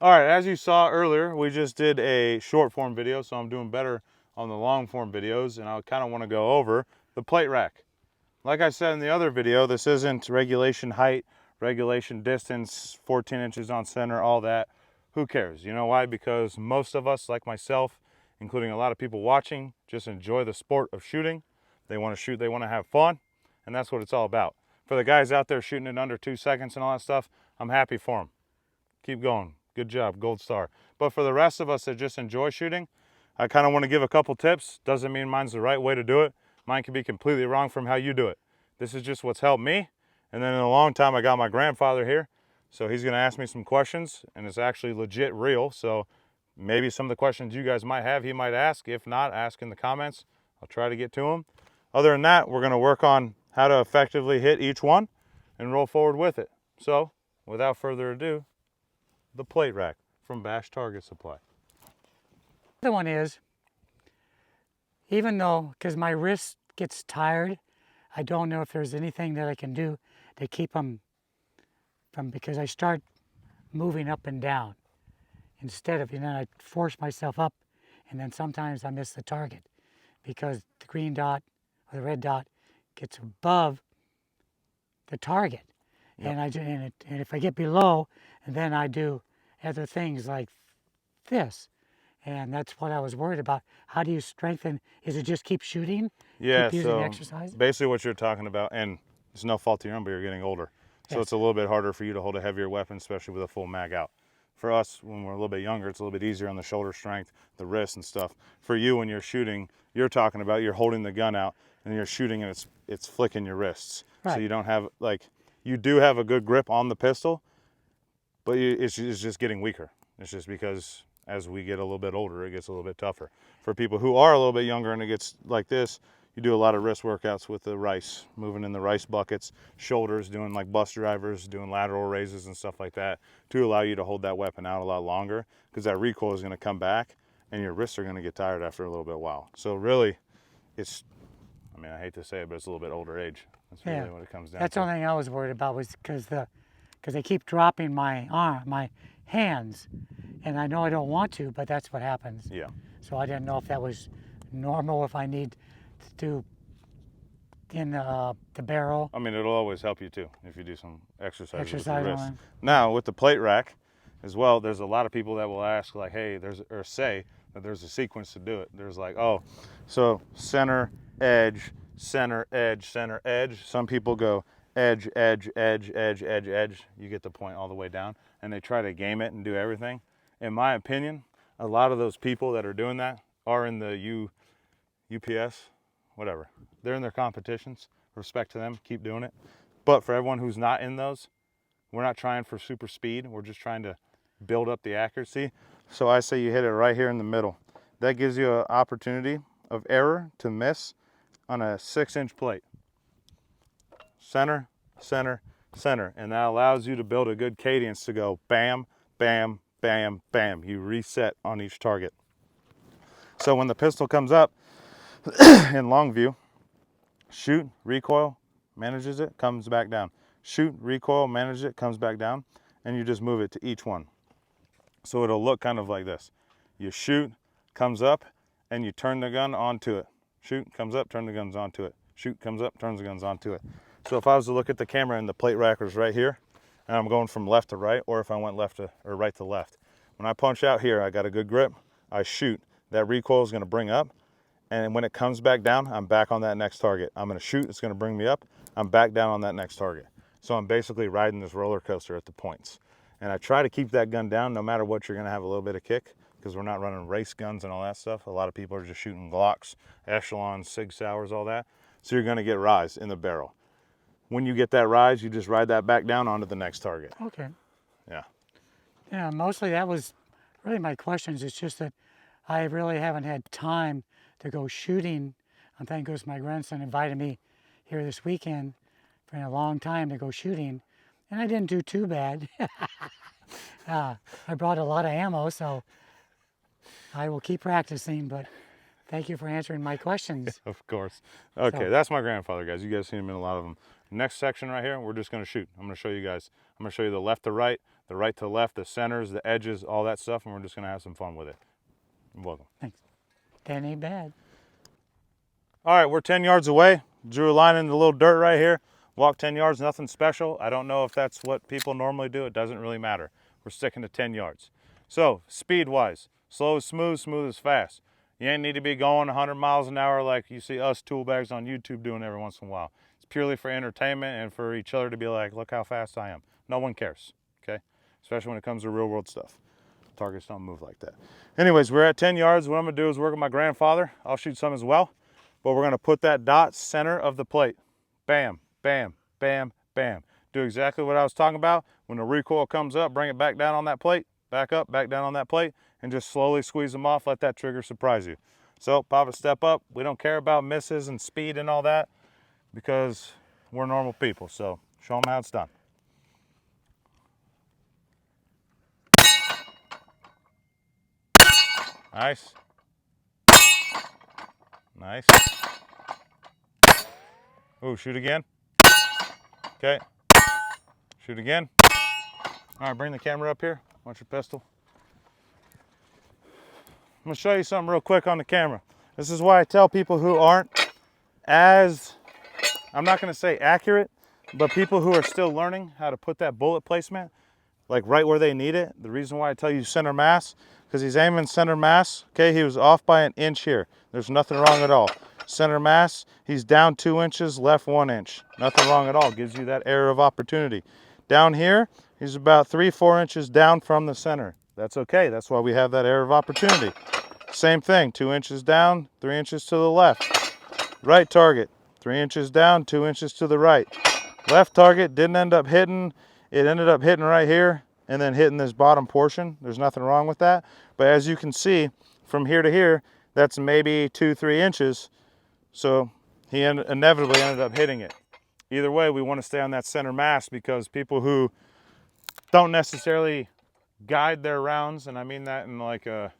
All right, as you saw earlier, we just did a short form video, so I'm doing better on the long form videos, and I kind of want to go over the plate rack. Like I said in the other video, this isn't regulation height, regulation distance, 14 inches on center, all that. Who cares? You know why? Because most of us, like myself, including a lot of people watching, just enjoy the sport of shooting. They want to shoot, they want to have fun, and that's what it's all about. For the guys out there shooting in under 2 seconds and all that stuff, I'm happy for them. Keep going. Good job, gold star. But for the rest of us that just enjoy shooting, I kind of want to give a couple tips. Doesn't mean mine's the right way to do it. Mine can be completely wrong from how you do it. This is just what's helped me. And then in a long time, I got my grandfather here. So he's going to ask me some questions, and it's actually legit real. So maybe some of the questions you guys might have, he might ask. If not, ask in the comments. I'll try to get to them. Other than that, we're going to work on how to effectively hit each one and roll forward with it. So without further ado, the plate rack from Bash Target Supply. The other one is, even though, because my wrist gets tired, I don't know if there's anything that I can do to keep them from, because I start moving up and down instead of, I force myself up, and then sometimes I miss the target because the green dot or the red dot gets above the target. Yep. And if I get below, and then I do other things like this. And that's what I was worried about. How do you strengthen? Is it just keep shooting? Yeah, keep using exercise? Basically what you're talking about, and it's no fault to your own, but you're getting older. So yes, it's a little bit harder for you to hold a heavier weapon, especially with a full mag out. For us, when we're a little bit younger, it's a little bit easier on the shoulder strength, the wrist and stuff. For you, when you're shooting, you're talking about you're holding the gun out and you're shooting and it's flicking your wrists. Right. So you don't have, you do have a good grip on the pistol, but it's just getting weaker. It's just because as we get a little bit older, it gets a little bit tougher. For people who are a little bit younger and it gets like this, you do a lot of wrist workouts with the rice, moving in the rice buckets, shoulders, doing like bus drivers, doing lateral raises and stuff like that to allow you to hold that weapon out a lot longer, because that recoil is going to come back and your wrists are going to get tired after a little bit while. So really, it's, I mean, I hate to say it, but it's a little bit older age. That's really what it comes down to. That's the only thing I was worried about, was because they keep dropping my hands, and I know I don't want to, but that's what happens. Yeah. So I didn't know if that was normal, if I need to do in the barrel. I mean, it'll always help you too if you do some exercises with the wrist. On. Now with the plate rack as well, there's a lot of people that will ask like, hey, or say that there's a sequence to do it. There's like, oh, so center, edge, center, edge, center, edge. Some people go edge, edge, edge, edge, edge, edge. You get the point all the way down, and they try to game it and do everything. In my opinion, a lot of those people that are doing that are in the UPS, whatever. They're in their competitions. Respect to them, keep doing it. But for everyone who's not in those, we're not trying for super speed. We're just trying to build up the accuracy. So I say you hit it right here in the middle. That gives you an opportunity of error to miss on a 6-inch plate. Center, center, center. And that allows you to build a good cadence to go bam, bam, bam, bam. You reset on each target. So when the pistol comes up in long view, shoot, recoil, manages it, comes back down. Shoot, recoil, manage it, comes back down, and you just move it to each one. So it'll look kind of like this. You shoot, comes up, and you turn the gun onto it. Shoot, comes up, turn the guns onto it. Shoot, comes up, turns the guns onto it. So if I was to look at the camera and the plate racker's right here, and I'm going from left to right, or if I went left to, or right to left, when I punch out here, I got a good grip, I shoot, that recoil is gonna bring up, and when it comes back down, I'm back on that next target. I'm gonna shoot, it's gonna bring me up, I'm back down on that next target. So I'm basically riding this roller coaster at the points. And I try to keep that gun down no matter what. You're gonna have a little bit of kick, because we're not running race guns and all that stuff. A lot of people are just shooting Glocks, Echelons, Sig Sauers, all that. So you're gonna get rise in the barrel. When you get that rise, you just ride that back down onto the next target. Okay. Yeah. Yeah, mostly that was really my questions. It's just that I really haven't had time to go shooting. And thank goodness my grandson invited me here this weekend for a long time to go shooting. And I didn't do too bad. I brought a lot of ammo, so I will keep practicing, but thank you for answering my questions. Of course. Okay, so that's my grandfather, guys. You guys seen him in a lot of them. Next section right here, we're just gonna shoot. I'm gonna show you guys. I'm gonna show you the left to right to left, the centers, the edges, all that stuff, and we're just gonna have some fun with it. You're welcome. Thanks. That ain't bad. All right, we're 10 yards away. Drew a line in the little dirt right here. Walk 10 yards, nothing special. I don't know if that's what people normally do. It doesn't really matter. We're sticking to 10 yards. So, speed-wise, slow is smooth, smooth is fast. You ain't need to be going 100 miles an hour like you see us tool bags on YouTube doing every once in a while. It's purely for entertainment and for each other to be like, look how fast I am. No one cares, okay? Especially when it comes to real world stuff. Targets don't move like that. Anyways, we're at 10 yards. What I'm gonna do is work with my grandfather. I'll shoot some as well. But we're gonna put that dot center of the plate. Bam, bam, bam, bam. Do exactly what I was talking about. When the recoil comes up, bring it back down on that plate, back up, back down on that plate, and just slowly squeeze them off. Let that trigger surprise you. So pop it, step up. We don't care about misses and speed and all that because we're normal people. So show them how it's done. Nice. Nice. Ooh, shoot again. Okay. Shoot again. All right, bring the camera up here. Want your pistol? I'm gonna show you something real quick on the camera. This is why I tell people who aren't as, I'm not gonna say accurate, but people who are still learning how to put that bullet placement, like right where they need it. The reason why I tell you center mass, because he's aiming center mass. Okay, he was off by an inch here. There's nothing wrong at all. Center mass, he's down 2 inches, left 1 inch. Nothing wrong at all, gives you that area of opportunity. Down here, he's about 3-4 inches down from the center. That's okay, that's why we have that area of opportunity. Same thing, 2 inches down, 3 inches to the left. Right target, 3 inches down, 2 inches to the right. Left target didn't end up hitting. It ended up hitting right here and then hitting this bottom portion. There's nothing wrong with that. But as you can see, from here to here, that's maybe 2-3 inches. So he inevitably ended up hitting it. Either way, we want to stay on that center mass because people who don't necessarily guide their rounds, and I mean that in like a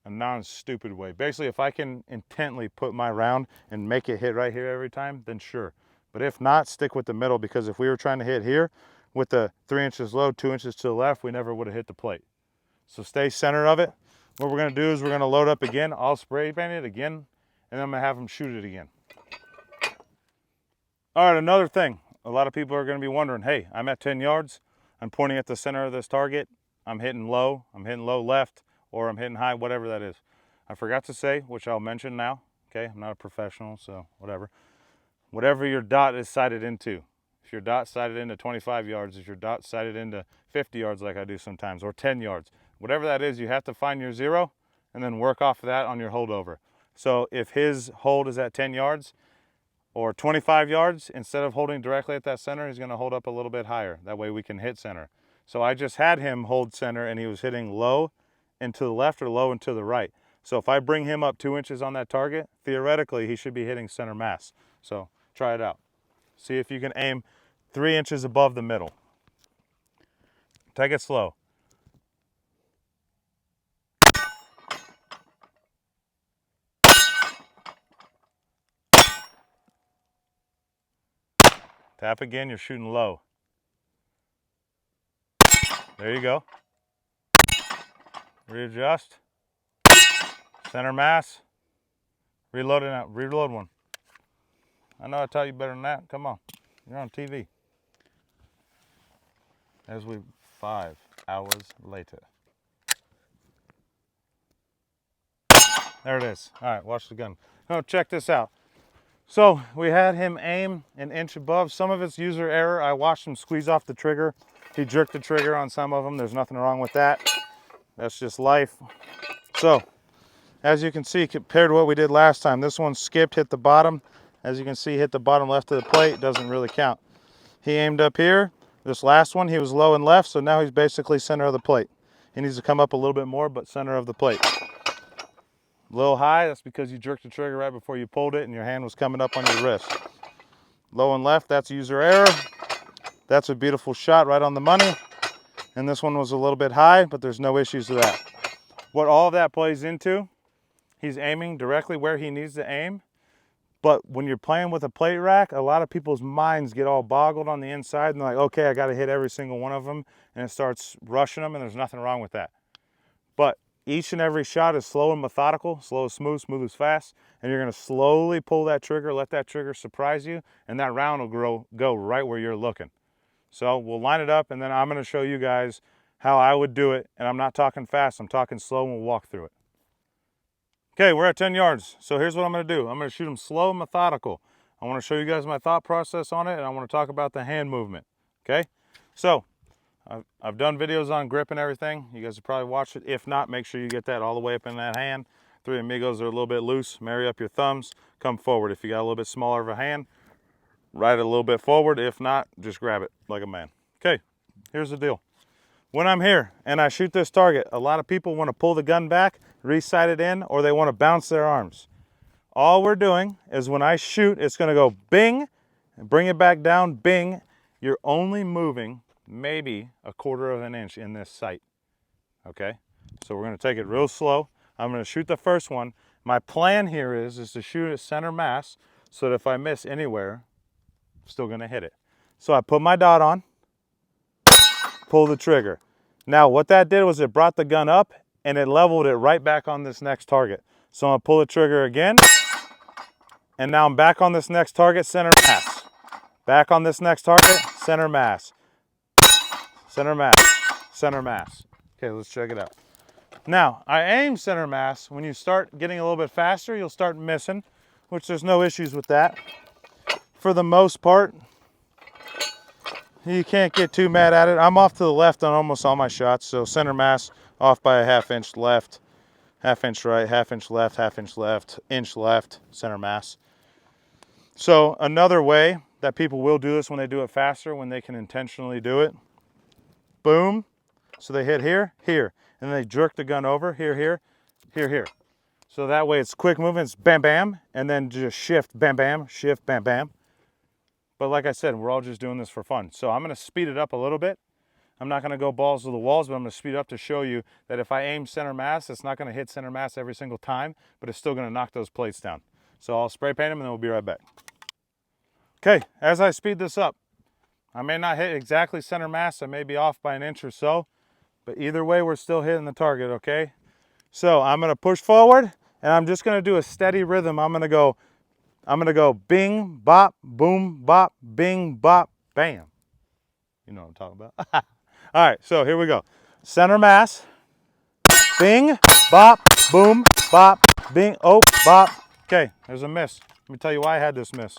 non-stupid way. Basically, if I can intently put my round and make it hit right here every time, then sure. But if not, stick with the middle, because if we were trying to hit here with the 3 inches low, 2 inches to the left, we never would have hit the plate. So stay center of it. What we're gonna do is we're gonna load up again. I'll spray paint it again, and then I'm gonna have them shoot it again. All right, another thing. A lot of people are gonna be wondering, hey, I'm at 10 yards. I'm pointing at the center of this target. I'm hitting low left, or I'm hitting high, whatever that is. I forgot to say, which I'll mention now. Okay, I'm not a professional, so whatever. Whatever your dot is sighted into. If your dot sighted into 25 yards, if your dot sighted into 50 yards like I do sometimes, or 10 yards, whatever that is, you have to find your zero and then work off of that on your holdover. So if his hold is at 10 yards or 25 yards, instead of holding directly at that center, he's gonna hold up a little bit higher. That way we can hit center. So I just had him hold center and he was hitting low and to the left or low and to the right. So if I bring him up 2 inches on that target, theoretically he should be hitting center mass. So try it out. See if you can aim 3 inches above the middle. Take it slow. Tap again, you're shooting low. There you go. Readjust. Center mass. Reload it out. Reload one. I know I taught you better than that. Come on. You're on TV. As we 5 hours later. There it is. All right, watch the gun. Now check this out. So we had him aim an inch above. Some of it's user error. I watched him squeeze off the trigger. He jerked the trigger on some of them. There's nothing wrong with that. That's just life. So as you can see, compared to what we did last time, this one skipped, hit the bottom. As you can see, hit the bottom left of the plate. Doesn't really count. He aimed up here. This last one, he was low and left, so now he's basically center of the plate. He needs to come up a little bit more, but center of the plate. A little high, that's because you jerked the trigger right before you pulled it and your hand was coming up on your wrist. Low and left, that's user error. That's a beautiful shot right on the money. And this one was a little bit high, but there's no issues with that. What all of that plays into, he's aiming directly where he needs to aim. But when you're playing with a plate rack, a lot of people's minds get all boggled on the inside and they're like, okay, I got to hit every single one of them, and it starts rushing them, and there's nothing wrong with that. But each and every shot is slow and methodical, slow is smooth, smooth is fast, and you're gonna slowly pull that trigger, let that trigger surprise you, and that round will go right where you're looking. So we'll line it up, and then I'm gonna show you guys how I would do it, and I'm not talking fast, I'm talking slow, and we'll walk through it. Okay, we're at 10 yards, so here's what I'm gonna do. I'm gonna shoot them slow and methodical. I wanna show you guys my thought process on it, and I wanna talk about the hand movement, okay? So, I've done videos on grip and everything. You guys have probably watched it. If not, make sure you get that all the way up in that hand. Three amigos are a little bit loose. Marry up your thumbs, come forward. If you got a little bit smaller of a hand, ride it a little bit forward. If not, just grab it like a man. Okay, here's the deal. When I'm here and I shoot this target, a lot of people want to pull the gun back, re-sight it in, or they want to bounce their arms. All we're doing is when I shoot, it's going to go bing, and bring it back down, bing. You're only moving maybe a quarter of an inch in this sight, okay? So we're gonna take it real slow. I'm gonna shoot the first one. My plan here is to shoot at center mass so that if I miss anywhere, I'm still gonna hit it. So I put my dot on, pull the trigger. Now what that did was it brought the gun up and it leveled it right back on this next target. So I'm gonna pull the trigger again, and now I'm back on this next target, center mass. Back on this next target, center mass. Center mass, center mass. Okay, let's check it out. Now, I aim center mass. When you start getting a little bit faster, you'll start missing, which there's no issues with that. For the most part, you can't get too mad at it. I'm off to the left on almost all my shots, so center mass off by a half-inch left, half-inch right, half-inch left, inch left, center mass. So another way that people will do this when they do it faster, when they can intentionally do it, boom. So they hit here, here, and then they jerk the gun over, here, here, here, here. So that way it's quick movements, bam, bam, and then just shift, bam, bam, shift, bam, bam. But like I said, we're all just doing this for fun. So I'm gonna speed it up a little bit. I'm not gonna go balls to the walls, but I'm gonna speed it up to show you that if I aim center mass, it's not gonna hit center mass every single time, but it's still gonna knock those plates down. So I'll spray paint them and then we'll be right back. Okay, as I speed this up, I may not hit exactly center mass, I may be off by an inch or so, but either way, we're still hitting the target, okay? So I'm gonna push forward and I'm just gonna do a steady rhythm. I'm gonna go bing, bop, boom, bop, bing, bop, bam. You know what I'm talking about. All right, so here we go. Center mass, bing, bop, boom, bop, bing, oh, bop. Okay, there's a miss. Let me tell you why I had this miss.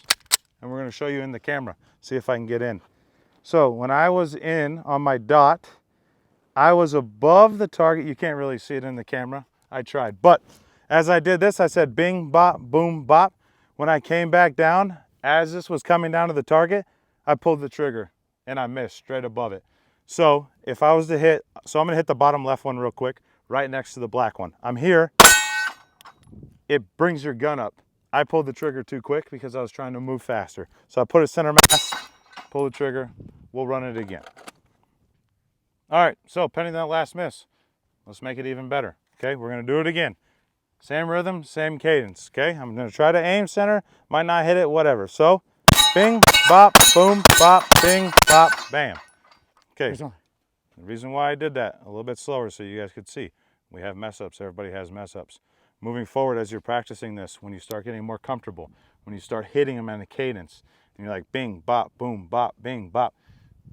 And we're gonna show you in the camera, see if I can get in. So when I was in on my dot, I was above the target. You can't really see it in the camera. I tried. But as I did this, I said bing, bop, boom, bop. When I came back down, as this was coming down to the target, I pulled the trigger and I missed straight above it. So if I was to hit, so I'm gonna hit the bottom left one real quick, right next to the black one. I'm here, it brings your gun up. I pulled the trigger too quick because I was trying to move faster. So I put it center mass, pull the trigger, we'll run it again. All right, so pending that last miss, let's make it even better. Okay, we're gonna do it again. Same rhythm, same cadence, okay? I'm gonna try to aim center, might not hit it, whatever. So, bing, bop, boom, bop, bing, bop, bam. Okay, the reason why I did that a little bit slower so you guys could see. We have mess ups, everybody has mess ups. Moving forward as you're practicing this, when you start getting more comfortable, when you start hitting them in a cadence, and you're like bing, bop, boom, bop, bing, bop.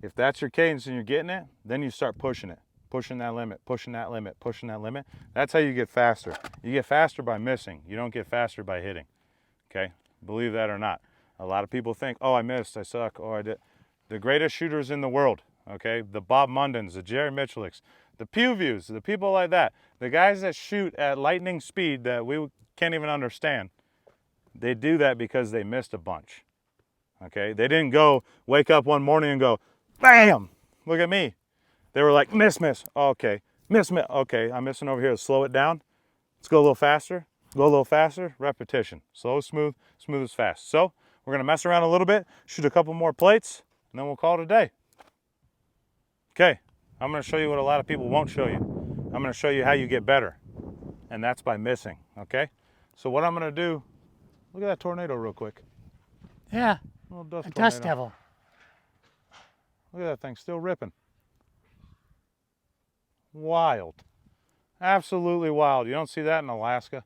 If that's your cadence and you're getting it, then you start pushing it. Pushing that limit, pushing that limit, pushing that limit. That's how you get faster. You get faster by missing. You don't get faster by hitting, okay? Believe that or not. A lot of people think, oh, I missed, I suck, oh, I did. The greatest shooters in the world, okay? The Bob Mundens, the Jerry Michuliks, the Pew Views, the people like that. The guys that shoot at lightning speed that we can't even understand, they do that because they missed a bunch, okay? They didn't go wake up one morning and go, bam, look at me. They were like, miss, miss, okay, miss, okay, I'm missing over here, slow it down. Let's go a little faster, repetition. Slow, smooth, smooth as fast. So we're gonna mess around a little bit, shoot a couple more plates, and then we'll call it a day. Okay, I'm gonna show you what a lot of people won't show you. I'm gonna show you how you get better, and that's by missing, okay? So what I'm gonna do Look at that tornado real quick. Yeah, A little dust a tornado. dust devil. Look at that thing still ripping. Wild. Absolutely wild. You don't see that in Alaska.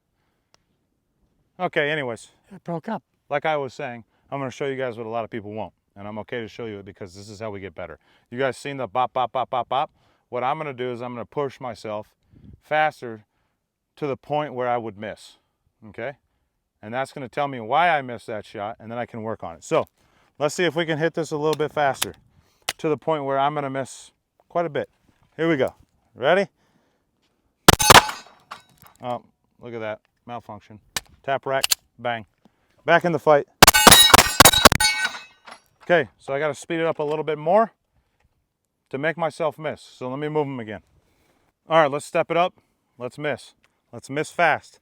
Okay, anyways, It broke up. like I was saying, I'm going to show you guys what a lot of people won't. And I'm okay to show you it because this is how we get better. You guys seen the bop, bop, bop, bop, bop? What I'm going to do is I'm going to push myself faster to the point where I would miss. Okay? And that's going to tell me why I missed that shot, and then I can work on it. So let's see if we can hit this a little bit faster to the point where I'm going to miss quite a bit. Here we go. Ready? Oh, look at that. Malfunction. Tap rack. Bang. Back in the fight. Okay, so I got to speed it up a little bit more to make myself miss. So let me move them again. All right, let's step it up. Let's miss. Let's miss fast.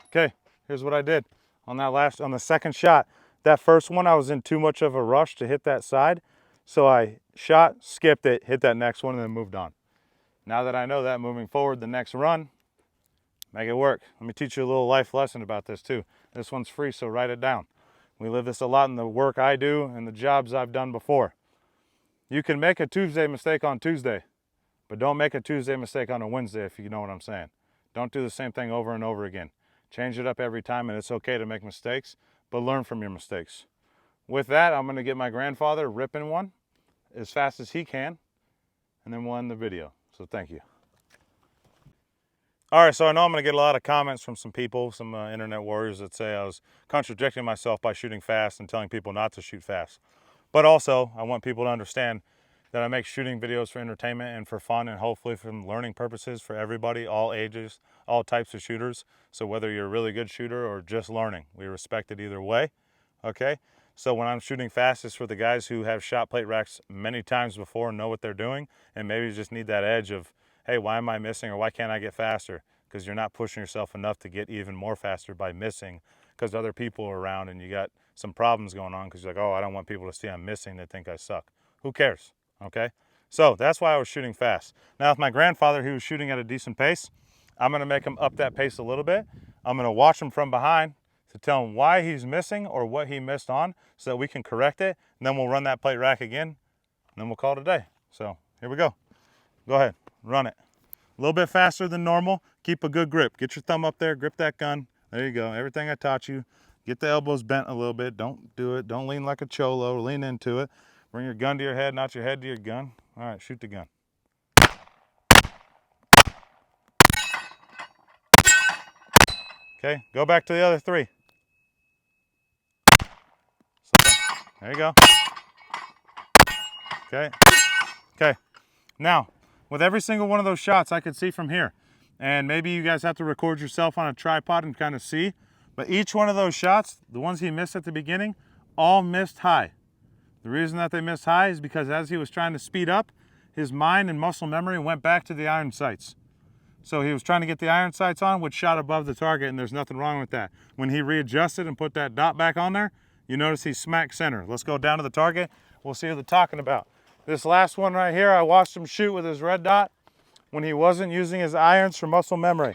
Okay, here's what I did on the second shot. That first one, I was in too much of a rush to hit that side. So I shot, skipped it, hit that next one, and then moved on. Now that I know that, moving forward, the next run, make it work. Let me teach you a little life lesson about this too. This one's free, so write it down. We live this a lot in the work I do and the jobs I've done before. You can make a Tuesday mistake on Tuesday, but don't make a Tuesday mistake on a Wednesday, if you know what I'm saying. Don't do the same thing over and over again. Change it up every time, and it's okay to make mistakes, but learn from your mistakes. With that, I'm going to get my grandfather ripping one as fast as he can, and then we'll end the video. So thank you. All right, so I know I'm going to get a lot of comments from some people, some internet warriors that say I was contradicting myself by shooting fast and telling people not to shoot fast. But also, I want people to understand that I make shooting videos for entertainment and for fun and hopefully from learning purposes for everybody, all ages, all types of shooters. So whether you're a really good shooter or just learning, we respect it either way, okay? So when I'm shooting fast, it's for the guys who have shot plate racks many times before and know what they're doing and maybe just need that edge of, hey, why am I missing or why can't I get faster? Because you're not pushing yourself enough to get even more faster by missing because other people are around and you got some problems going on because you're like, oh, I don't want people to see I'm missing. They think I suck. Who cares? Okay? So that's why I was shooting fast. Now with my grandfather, he was shooting at a decent pace. I'm going to make him up that pace a little bit. I'm going to watch him from behind to tell him why he's missing or what he missed on so that we can correct it. And then we'll run that plate rack again and then we'll call it a day. So here we go. Go ahead, run it. A little bit faster than normal. Keep a good grip. Get your thumb up there, grip that gun. There you go. Everything I taught you. Get the elbows bent a little bit. Don't do it. Don't lean like a cholo. Lean into it. Bring your gun to your head, not your head to your gun. All right, shoot the gun. Okay, go back to the other three. There you go. Okay. Okay. Now, with every single one of those shots, I could see from here. And maybe you guys have to record yourself on a tripod and kind of see. But each one of those shots, the ones he missed at the beginning, all missed high. The reason that they missed high is because as he was trying to speed up, his mind and muscle memory went back to the iron sights. So he was trying to get the iron sights on, which shot above the target, and there's nothing wrong with that. When he readjusted and put that dot back on there, you notice he's smack center. Let's go down to the target. We'll see what they're talking about. This last one right here, I watched him shoot with his red dot when he wasn't using his irons for muscle memory.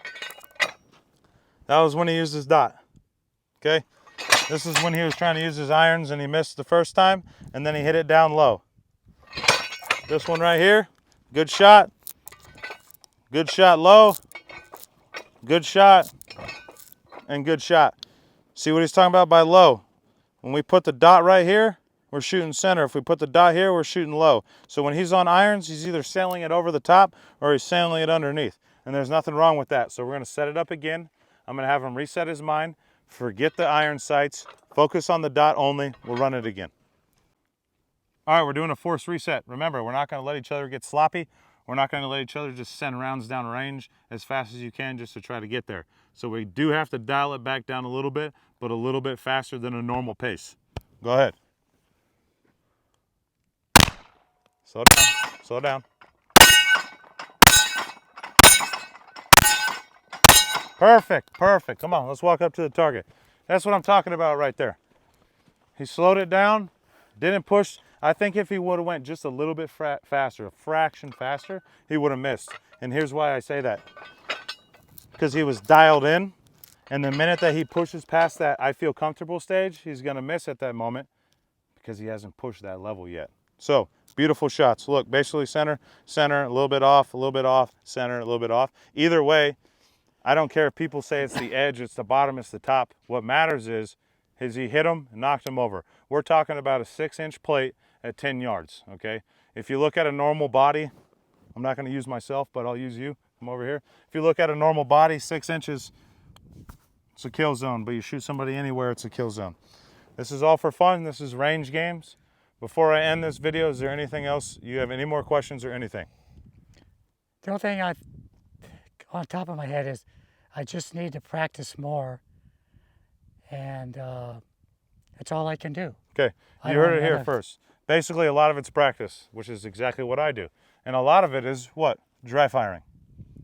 That was when he used his dot, okay? This is when he was trying to use his irons and he missed the first time, and then he hit it down low. This one right here, good shot low, good shot, and good shot. See what he's talking about by low? When we put the dot right here, we're shooting center. If we put the dot here, we're shooting low. So when he's on irons, he's either sailing it over the top or he's sailing it underneath. And there's nothing wrong with that. So we're gonna set it up again. I'm gonna have him reset his mind, forget the iron sights, focus on the dot only. We'll run it again. All right, we're doing a force reset. Remember, we're not gonna let each other get sloppy. We're not gonna let each other just send rounds down range as fast as you can just to try to get there. So we do have to dial it back down a little bit, but a little bit faster than a normal pace. Go ahead. Slow down, slow down. Perfect, perfect. Come on, let's walk up to the target. That's what I'm talking about right there. He slowed it down, didn't push. I think if he would have went just a little bit faster, a fraction faster, he would have missed. And here's why I say that. because he was dialed in. And the minute that he pushes past that I feel comfortable stage, he's going to miss at that moment because he hasn't pushed that level yet. So, beautiful shots. Look, basically center, center, a little bit off, center, a little bit off. Either way, I don't care if people say it's the edge, it's the bottom, it's the top. What matters is he hit him and knocked him over. We're talking about a 6-inch plate at 10 yards, okay? If you look at a normal body, I'm not going to use myself, but I'll use you. Come over here. If you look at a normal body, 6 inches, it's a kill zone, but you shoot somebody anywhere, it's a kill zone. This is all for fun. This is range games. Before I end this video, is there anything else? You have any more questions or anything? The only thing on top of my head is I just need to practice more, and that's all I can do. Okay, I you heard don't it here know. first. Basically, a lot of it's practice, which is exactly what I do. And a lot of it is what? Dry firing.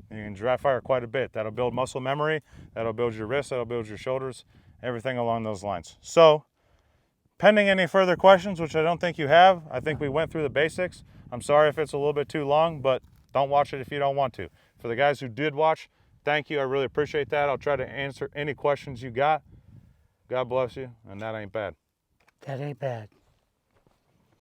You can dry fire quite a bit. That'll build muscle memory, that'll build your wrists, that'll build your shoulders, everything along those lines. So, pending any further questions, which I don't think you have, I think we went through the basics. I'm sorry if it's a little bit too long, but don't watch it if you don't want to. For the guys who did watch, thank you. I really appreciate that. I'll try to answer any questions you got. God bless you, and that ain't bad. That ain't bad.